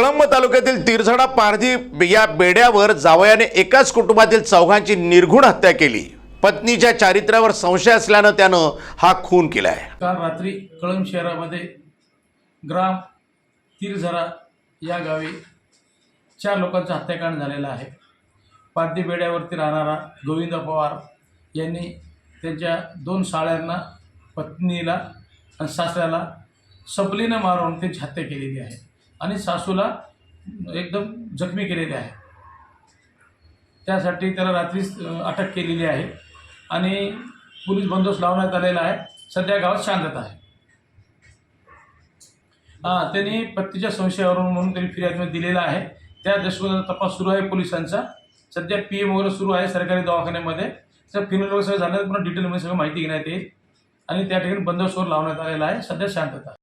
कळंब तालुक्यातील तिरझडा पारधी या बेड्यावर जावयाने एकाच कुटुंबातील चौघांची निर्घुण हत्या केली। पत्नीच्या चारित्र्यावर संशय असल्याने त्यानं हा खून केलाय। काल रात्री कळंब शहरामध्ये ग्राम तिरझडा या गावी 4 लोकांचा हत्याकांड झालेला आहे। पारधी बेड्यावरती राहणारा गोविंद पवार यांनी त्यांच्या 2 साळ्यांना, पत्नीला आणि सासऱ्याला सबलीने मारून त्यांची हत्या केलेली आहे आणि सासूला एकदम जखमी केलेले आहे। त्यासाठी त्याला रात्रीच अटक केलेली आहे आणि पोलीस बंदोबस्त लावण्यात आलेला आहे। सध्या गावात शांतता आहे। त्यांनी पत्नीच्या संशयावरून म्हणून त्यांनी फिर्यादमध्ये दिलेला आहे। त्या दशकाचा तपास सुरू आहे पोलिसांचा। सध्या PM वगैरे सुरू आहे सरकारी दवाखान्यामध्ये। तर फिनल वगैरे झालं पुन्हा डिटेलमध्ये सगळं माहिती घेण्यात येईल आणि त्या ठिकाणी बंदोबस्तवर लावण्यात आलेला आहे। सध्या शांतता।